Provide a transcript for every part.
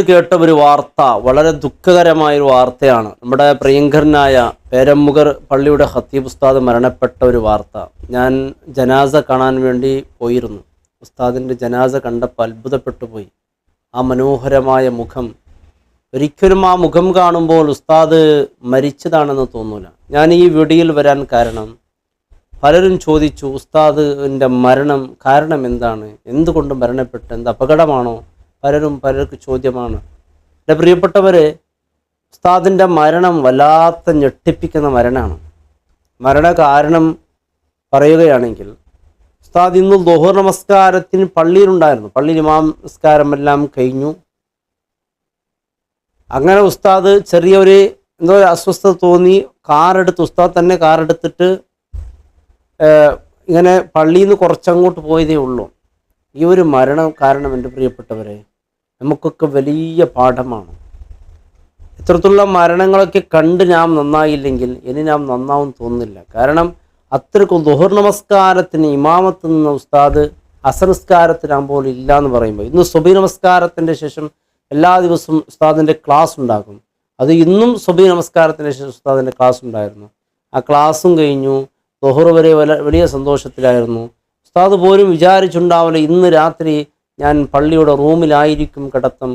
കേട്ട ഒരു വാർത്ത വളരെ ദുഃഖകരമായൊരു വാർത്തയാണ്. നമ്മുടെ പ്രിയങ്കരനായ പേരമ്മുകർ പള്ളിയുടെ ഖത്തീബ് ഉസ്താദ് മരണപ്പെട്ട ഒരു വാർത്ത. ഞാൻ ജനാസ കാണാൻ വേണ്ടി പോയിരുന്നു. ഉസ്താദിൻ്റെ ജനാസ കണ്ടപ്പോൾ അത്ഭുതപ്പെട്ടു പോയി. ആ മനോഹരമായ മുഖം, ഒരിക്കലും ആ മുഖം കാണുമ്പോൾ ഉസ്താദ് മരിച്ചതാണെന്ന് തോന്നൂല. ഞാൻ ഈ വീഡിയോയിൽ വരാൻ കാരണം, പലരും ചോദിച്ചു ഉസ്താദിൻ്റെ മരണം കാരണം എന്താണ്, എന്തുകൊണ്ട് മരണപ്പെട്ടു, എന്ത് അപകടമാണോ, പലർക്ക് ചോദ്യമാണ്. എൻ്റെ പ്രിയപ്പെട്ടവരെ, ഉസ്താദിൻ്റെ മരണം വല്ലാത്ത ഞെട്ടിപ്പിക്കുന്ന മരണമാണ്. മരണ കാരണം പറയുകയാണെങ്കിൽ, ഉസ്താദ് ഇന്ന് ദുഹർ നമസ്കാരത്തിന് പള്ളിയിലുണ്ടായിരുന്നു. പള്ളിയിൽ ഇമാം നമസ്കാരം എല്ലാം കഴിഞ്ഞു. അങ്ങനെ ഉസ്താദ് ചെറിയൊരു എന്തോ ഒരു അസ്വസ്ഥത തോന്നി. ഉസ്താദ് തന്നെ കാറെടുത്തിട്ട് ഇങ്ങനെ പള്ളിയിൽ നിന്ന് കുറച്ചങ്ങോട്ട് പോയതേ ഉള്ളൂ. ഈ ഒരു മരണം കാരണം എൻ്റെ പ്രിയപ്പെട്ടവരെ നമുക്കൊക്കെ വലിയ പാഠമാണ്. ഇത്തരത്തിലുള്ള മരണങ്ങളൊക്കെ കണ്ട് നാം നന്നായില്ലെങ്കിൽ ഇനി നാം നന്നാവും തോന്നുന്നില്ല. കാരണം അത്രയ്ക്കും ദുഹർ നമസ്കാരത്തിന് ഇമാമത്ത് നിന്ന ഉസ്താദ് അസർ നമസ്കാരത്തിനാകുമ്പോൾ ഇല്ല എന്ന് പറയുമ്പോൾ, ഇന്ന് സുബഹി നമസ്കാരത്തിൻ്റെ ശേഷം എല്ലാ ദിവസവും ഉസ്താദിൻ്റെ ക്ലാസ് ഉണ്ടാകും. അത് ഇന്നും സുബഹി നമസ്കാരത്തിന് ശേഷം ഉസ്താദിൻ്റെ ക്ലാസ് ഉണ്ടായിരുന്നു. ആ ക്ലാസ്സും കഴിഞ്ഞു. ദുഹർ വരെ വലിയ സന്തോഷത്തിലായിരുന്നു. ഉസ്താദ് പോലും വിചാരിച്ചുണ്ടാവില്ല ഇന്ന് രാത്രി ഞാൻ പള്ളിയുടെ റൂമിലായിരിക്കും കിടത്തം,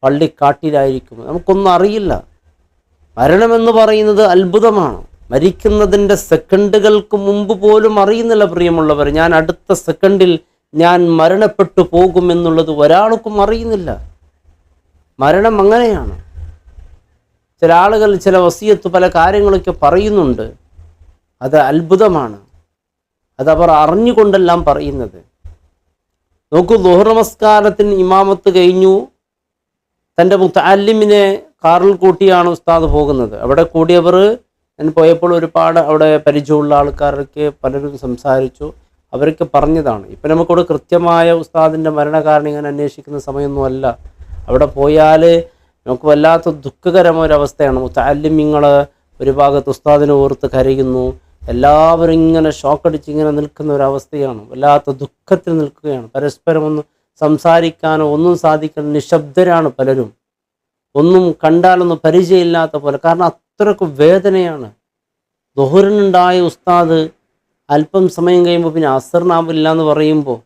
പള്ളിക്കാട്ടിലായിരിക്കും. നമുക്കൊന്നും അറിയില്ല. മരണമെന്ന് പറയുന്നത് അത്ഭുതമാണ്. മരിക്കുന്നതിൻ്റെ സെക്കൻഡുകൾക്ക് മുമ്പ് പോലും അറിയുന്നില്ല പ്രിയമുള്ളവർ. ഞാൻ അടുത്ത സെക്കൻഡിൽ ഞാൻ മരണപ്പെട്ടു പോകുമെന്നുള്ളത് ഒരാൾക്കും അറിയുന്നില്ല. മരണം അങ്ങനെയാണ്. ചില ആളുകൾ ചില വസിയത്ത് പല കാര്യങ്ങളൊക്കെ പറയുന്നുണ്ട്. അത് അത്ഭുതമാണ്. അതവർ അറിഞ്ഞുകൊണ്ടെല്ലാം പറയുന്നത്. നോക്കൂ, ദുഹർ നമസ്കാരത്തിന് ഇമാമത്ത് കഴിഞ്ഞു. തൻ്റെ മുത്തഅല്ലിമിനെ കാറിൽ കൂട്ടിയാണ് ഉസ്താദ് പോകുന്നത്. അവിടെ കൂടിയവർ, ഞാൻ പോയപ്പോൾ ഒരുപാട് അവിടെ പരിചയമുള്ള ആൾക്കാരൊക്കെ പലരും സംസാരിച്ചു. അവരൊക്കെ പറഞ്ഞതാണ്. ഇപ്പം നമുക്കിവിടെ കൃത്യമായ ഉസ്താദിൻ്റെ മരണകാരണം ഇങ്ങനെ അന്വേഷിക്കുന്ന സമയമൊന്നുമല്ല. അവിടെ പോയാൽ നമുക്ക് വല്ലാത്ത ദുഃഖകരമായൊരവസ്ഥയാണ്. മുത്തഅല്ലിമിങ്ങൾ ഒരു ഭാഗത്ത് ഉസ്താദിനെ ഓർത്ത് കരയുന്നു. എല്ലാവരും ഇങ്ങനെ ഷോക്കടിച്ച് ഇങ്ങനെ നിൽക്കുന്ന ഒരവസ്ഥയാണ്. വല്ലാത്ത ദുഃഖത്തിൽ നിൽക്കുകയാണ്. പരസ്പരം ഒന്ന് സംസാരിക്കാനോ ഒന്നും സാധിക്കാനോ നിശബ്ദരാണ് പലരും. ഒന്നും കണ്ടാലൊന്നും പരിചയമില്ലാത്ത പോലെ. കാരണം അത്രയ്ക്ക് വേദനയാണ്. ദുഹറിനുണ്ടായ ഉസ്താദ് അല്പം സമയം കഴിയുമ്പോൾ പിന്നെ അസറിനാവില്ല എന്ന് പറയുമ്പോൾ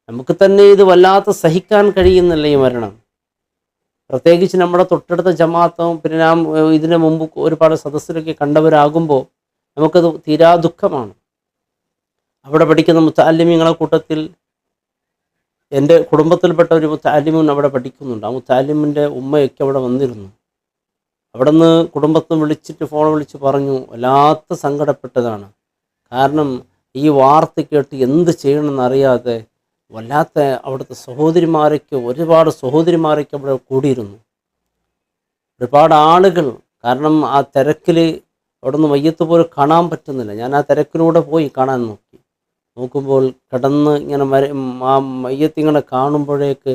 നമുക്ക് തന്നെ ഇത് വല്ലാത്ത സഹിക്കാൻ കഴിയുന്നില്ല ഈ മരണം. പ്രത്യേകിച്ച് നമ്മുടെ തൊട്ടടുത്ത ജമാഅത്തും പിന്നെ നാം ഇതിനു മുമ്പ് ഒരുപാട് സദസ്സിലൊക്കെ കണ്ടവരാകുമ്പോൾ നമുക്കത് തീരാ ദുഃഖമാണ്. അവിടെ പഠിക്കുന്ന മുത്തഅല്ലിമീങ്ങളെ കൂട്ടത്തിൽ എൻ്റെ കുടുംബത്തിൽപ്പെട്ട ഒരു മുത്തഅല്ലിമീൻ അവിടെ പഠിക്കുന്നുണ്ട്. ആ മുത്തഅല്ലിമിൻ്റെ ഉമ്മയൊക്കെ അവിടെ വന്നിരുന്നു. അവിടെ നിന്ന് കുടുംബത്തെ വിളിച്ചിട്ട് ഫോൺ വിളിച്ച് പറഞ്ഞു, വല്ലാത്ത സങ്കടപ്പെട്ടതാണ്. കാരണം ഈ വാർത്ത കേട്ട് എന്ത് ചെയ്യണമെന്നറിയാതെ വല്ലാത്ത അവിടുത്തെ ഒരുപാട് സഹോദരിമാരൊക്കെ അവിടെ കൂടിയിരുന്നു. ഒരുപാട് ആളുകൾ. കാരണം ആ തിരക്കിൽ അവിടെ നിന്ന് മയ്യത്ത് പോലും കാണാൻ പറ്റുന്നില്ല. ഞാൻ ആ തിരക്കിലൂടെ പോയി കാണാൻ നോക്കുമ്പോൾ കിടന്ന് ഇങ്ങനെ ആ മയ്യത്ത് ഇങ്ങനെ കാണുമ്പോഴേക്ക്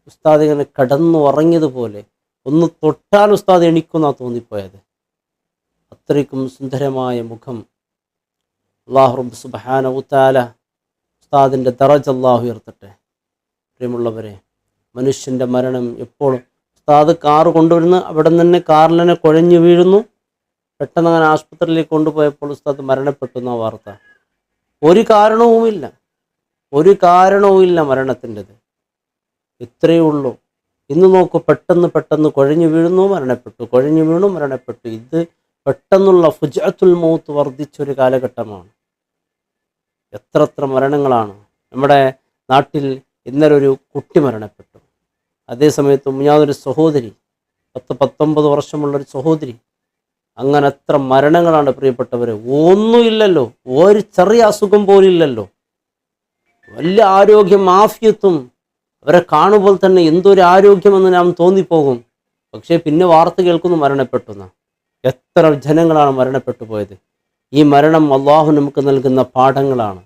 ഉസ്താദ് ഇങ്ങനെ കിടന്നു ഉറങ്ങിയതുപോലെ, ഒന്ന് തൊട്ടാൽ ഉസ്താദ് എണിക്കുന്നാണ് തോന്നിപ്പോയത്. അത്രയ്ക്കും സുന്ദരമായ മുഖം. അല്ലാഹു റബ്ബ് സുബ്ഹാനഹു വ തആല ഉസ്താദിൻ്റെ ദറജ അല്ലാഹു ഉയർത്തട്ടെ. പ്രിയമുള്ളവരെ, മനുഷ്യൻ്റെ മരണം എപ്പോഴും, ഉസ്താദ് കാറ് കൊണ്ടുവരുന്ന അവിടെ നിന്ന് തന്നെ കാറിൽ തന്നെ കുഴഞ്ഞു വീഴുന്നു. പെട്ടെന്ന് അങ്ങനെ ആശുപത്രിയിലേക്ക് കൊണ്ടുപോയപ്പോൾ ഉസ്താദ് മരണപ്പെട്ടു എന്ന വാർത്ത. ഒരു കാരണവുമില്ല മരണത്തിൻ്റെത്. ഇത്രയേ ഉള്ളൂ. ഇന്ന് നോക്കൂ, പെട്ടെന്ന് കുഴഞ്ഞു വീഴുന്നു, മരണപ്പെട്ടു. ഇത് പെട്ടെന്നുള്ള ഫുജ്അത്തുൽ മൗത്ത് വർദ്ധിച്ചൊരു കാലഘട്ടമാണ്. എത്ര മരണങ്ങളാണ്. നമ്മുടെ നാട്ടിൽ ഇന്നലെ ഒരു കുട്ടി മരണപ്പെട്ടു. അതേസമയത്ത് യാതൊരു സഹോദരി, 19 വർഷമുള്ളൊരു സഹോദരി. അങ്ങനെ എത്ര മരണങ്ങളാണ് പ്രിയപ്പെട്ടവരെ. ഒന്നുമില്ലല്ലോ, ഒരു ചെറിയ അസുഖം പോലില്ലല്ലോ. വലിയ ആരോഗ്യം, ആഫിയത്തും. അവരെ കാണുമ്പോൾ തന്നെ എന്തൊരു ആരോഗ്യമെന്ന് നാം തോന്നിപ്പോകും. പക്ഷേ പിന്നെ വാർത്ത കേൾക്കുന്നു മരണപ്പെട്ടു. എത്ര ജനങ്ങളാണ് മരണപ്പെട്ടു പോയത്. ഈ മരണം അള്ളാഹു നമുക്ക് നൽകുന്ന പാഠങ്ങളാണ്.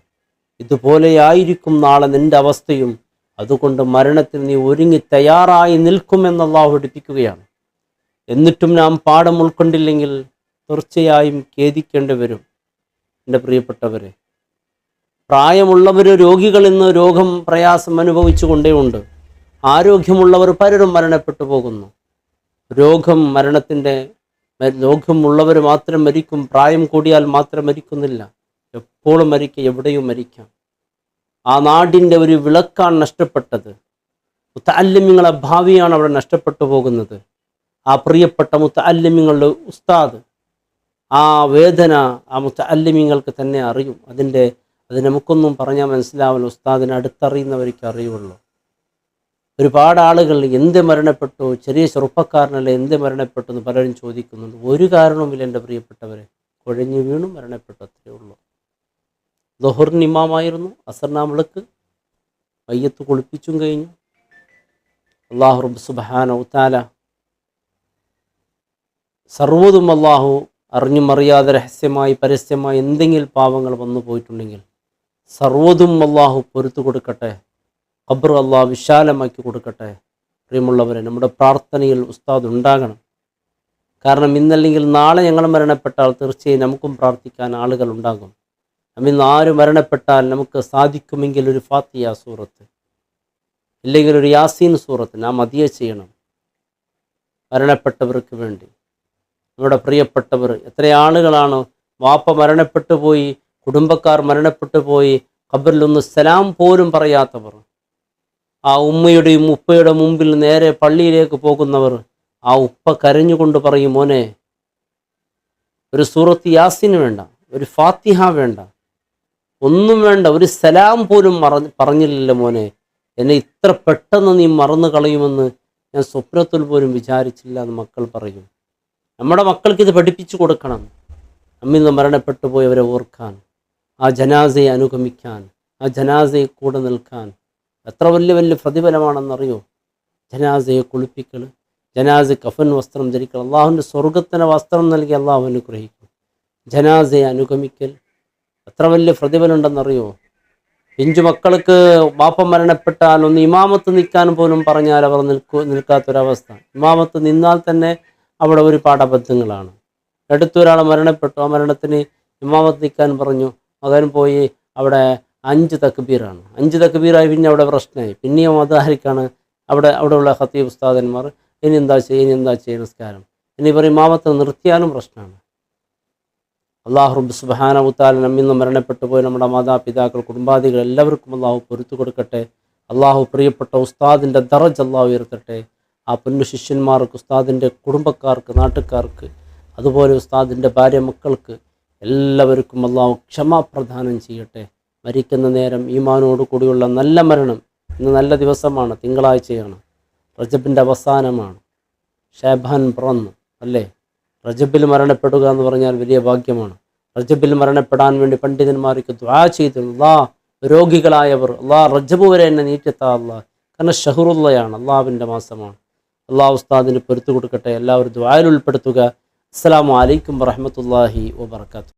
ഇതുപോലെയായിരിക്കും നാളെ നിൻ്റെ അവസ്ഥയും. അതുകൊണ്ട് മരണത്തിന് നീ ഒരുങ്ങി തയ്യാറായി നിൽക്കുമെന്ന് അള്ളാഹു പഠിപ്പിക്കുകയാണ്. എന്നിട്ടും നാം പാഠം ഉൾക്കൊണ്ടില്ലെങ്കിൽ തീർച്ചയായും ഖേദിക്കേണ്ടി വരും. എൻ്റെ പ്രിയപ്പെട്ടവരെ, പ്രായമുള്ളവർ, രോഗികൾ ഇന്ന് രോഗം പ്രയാസം അനുഭവിച്ചു കൊണ്ടേയുണ്ട്. ആരോഗ്യമുള്ളവർ പലരും മരണപ്പെട്ടു പോകുന്നു. രോഗമുള്ളവർ മാത്രം മരിക്കും, പ്രായം കൂടിയാൽ മാത്രം മരിക്കുന്നില്ല. എപ്പോഴും മരിക്കുക, എവിടെയും മരിക്കാം. ആ നാടിൻ്റെ ഒരു വിളക്കാണ് നഷ്ടപ്പെട്ടത്. മുത്തഅല്ലിമീങ്ങളുടെ ഭാവിയാണ് അവിടെ നഷ്ടപ്പെട്ടു പോകുന്നത്. ആ പ്രിയപ്പെട്ട മുത്തഅല്ലിമീങ്ങളുടെ ഉസ്താദ്, ആ വേദന ആ മുത്തഅല്ലിമീങ്ങൾക്ക് തന്നെ അറിയും. അത് നമുക്കൊന്നും പറഞ്ഞാൽ മനസ്സിലാവില്ല, ഉസ്താദിനെ അടുത്തറിയുന്നവർക്ക് അറിയുള്ളൂ. ഒരുപാട് ആളുകൾ എന്ത് മരണപ്പെട്ടു, ചെറിയ ചെറുപ്പക്കാരനല്ലേ എന്ത് മരണപ്പെട്ടു എന്ന് പലരും ചോദിക്കുന്നുണ്ട്. ഒരു കാരണവുമില്ല എൻ്റെ പ്രിയപ്പെട്ടവരെ, കുഴഞ്ഞു വീണു മരണപ്പെട്ടു, അത്രയേ ഉള്ളൂ. ദുഹറിന് ഇമാമായിരുന്നു, അസർനാമിളക്ക് മയ്യത്ത് കുളിപ്പിച്ചും കഴിഞ്ഞു. അല്ലാഹു റബ്ബ് സുബ്ഹാനഹു തആല സർവ്വതും അല്ലാഹു അറിഞ്ഞും അറിയാതെ രഹസ്യമായി പരസ്യമായി എന്തെങ്കിലും പാവങ്ങൾ വന്നു പോയിട്ടുണ്ടെങ്കിൽ സർവ്വതും അല്ലാഹു പൊറുത്തു കൊടുക്കട്ടെ. ഖബർ അല്ലാഹു വിശാലമാക്കി കൊടുക്കട്ടെ. പ്രിയമുള്ളവരെ, നമ്മുടെ പ്രാർത്ഥനയിൽ ഉസ്താദ് ഉണ്ടാകണം. കാരണം ഇന്നല്ലെങ്കിൽ നാളെ ഞങ്ങൾ മരണപ്പെട്ടാൽ തീർച്ചയായും നമുക്കും പ്രാർത്ഥിക്കാൻ ആളുകൾ ഉണ്ടാകും. ഇന്ന് ആര് മരണപ്പെട്ടാൽ നമുക്ക് സാധിക്കുമെങ്കിൽ ഒരു ഫാത്തിഹ സൂറത്ത്, ഇല്ലെങ്കിൽ ഒരു യാസീൻ സൂറത്ത് നാം അതിയെ ചെയ്യണം മരണപ്പെട്ടവർക്ക് വേണ്ടി. നമ്മുടെ പ്രിയപ്പെട്ടവർ എത്ര ആളുകളാണ്, വാപ്പ മരണപ്പെട്ടു പോയി, കുടുംബക്കാർ മരണപ്പെട്ടു പോയി, ഖബറിലൊന്ന് സലാം പോലും പറയാത്തവർ, ആ ഉമ്മയുടെയും ഉപ്പയുടെ മുമ്പിൽ നേരെ പള്ളിയിലേക്ക് പോകുന്നവർ. ആ ഉപ്പ കരഞ്ഞുകൊണ്ട് പറയും, മോനെ ഒരു സൂറത്ത് യാസീൻ വേണ്ട, ഒരു ഫാത്തിഹ വേണ്ട, ഒന്നും വേണ്ട, ഒരു സലാം പോലും പറഞ്ഞില്ലല്ലോ മോനെ, എന്നെ ഇത്ര പെട്ടെന്ന് നീ മറന്നു കളയുമെന്ന് ഞാൻ സ്വപ്നത്തിൽ പോലും വിചാരിച്ചില്ല എന്ന് മക്കൾ പറയും. നമ്മുടെ മക്കൾക്ക് ഇത് പഠിപ്പിച്ചു കൊടുക്കണം. നമ്മിന്ന് മരണപ്പെട്ടു പോയവരെ ഓർക്കാൻ, ആ ജനാസയെ അനുഗമിക്കാൻ, ആ ജനാസയെ കൂടെ നിൽക്കാൻ എത്ര വലിയ വലിയ പ്രതിഫലമാണെന്നറിയോ. ജനാസയെ കുളിപ്പിക്കൽ, ജനാസ കഫൻ വസ്ത്രം ധരിക്കൽ, അള്ളാഹുവിൻ്റെ സ്വർഗത്തിന് വസ്ത്രം നൽകി അള്ളാഹു അനുഗ്രഹിക്കും. ജനാസയെ അനുഗമിക്കൽ എത്ര വലിയ പ്രതിഫലം ഉണ്ടെന്നറിയോ. പിഞ്ചു മക്കൾക്ക് ബാപ്പ മരണപ്പെട്ടാൽ ഒന്ന് ഇമാമത്ത് നിൽക്കാൻ പോലും പറഞ്ഞാൽ അവർ നിൽക്കാത്തൊരവസ്ഥ. ഇമാമത്ത് നിന്നാൽ തന്നെ അവിടെ ഒരുപാട് അബദ്ധങ്ങളാണ്. അടുത്തൊരാൾ മരണപ്പെട്ടു, ആ മരണത്തിന് ഇമാമത്ത് നിൽക്കാൻ പറഞ്ഞു, മകൻ പോയി അവിടെ 5 തക്ബീറാണ്. 5 തക്ബീറായി പിന്നെ അവിടെ പ്രശ്നമായി. പിന്നെയും അതായിരിക്കാണ് അവിടെയുള്ള ഖത്തീബ് ഉസ്താദന്മാർ ഇനി എന്താ ചെയ്യുക നിസ്കാരം, ഇനി പറയും ഇമാമത്ത് നിർത്തിയാലും പ്രശ്നമാണ്. അല്ലാഹു റബ്ബ് സുബ്ഹാനഹു തആല നമ്മിന്ന് മരണപ്പെട്ടു പോയി നമ്മുടെ മാതാപിതാക്കൾ, കുടുംബാദികൾ എല്ലാവർക്കും അല്ലാഹു പൊറുത്തു കൊടുക്കട്ടെ. അല്ലാഹു പ്രിയപ്പെട്ട ഉസ്താദിൻ്റെ ദറജ അല്ലാഹു ഉയർത്തട്ടെ. ആ പൊന്നു ശിഷ്യന്മാർക്ക്, ഉസ്താദിൻ്റെ കുടുംബക്കാർക്ക്, നാട്ടുകാർക്ക്, അതുപോലെ ഉസ്താദിൻ്റെ ഭാര്യ മക്കൾക്ക് എല്ലാവർക്കും അല്ലാഹു ക്ഷമ പ്രദാനം ചെയ്യട്ടെ. മരിക്കുന്ന നേരം ഈമാനോട് കൂടിയുള്ള നല്ല മരണം. ഇന്ന് നല്ല ദിവസമാണ്, തിങ്കളാഴ്ചയാണ്, റജബിൻ്റെ അവസാനമാണ്, ഷാബാൻ പിറന്നു അല്ലേ. റജബിൽ മരണപ്പെടുക എന്ന് പറഞ്ഞാൽ വലിയ ഭാഗ്യമാണ്. റജബിൽ മരണപ്പെടാൻ വേണ്ടി പണ്ഡിതന്മാർക്ക് ദുആ ചെയ്തു. രോഗികളായവർ റജബ് വരെ എന്നെ നീട്ടിത്താ കാരണം ഷഹറുള്ളയാണ്, അള്ളാഹുവിൻ്റെ മാസമാണ്. അള്ളാഹു ഉസ്താദിന് പൊരുത്തു കൊടുക്കട്ടെ. എല്ലാവരും ദുആയിൽ ഉൾപ്പെടുത്തുക. അസ്സലാമു അലൈക്കും വറഹ്മത്തുള്ളാഹി വബറകാതുഹു.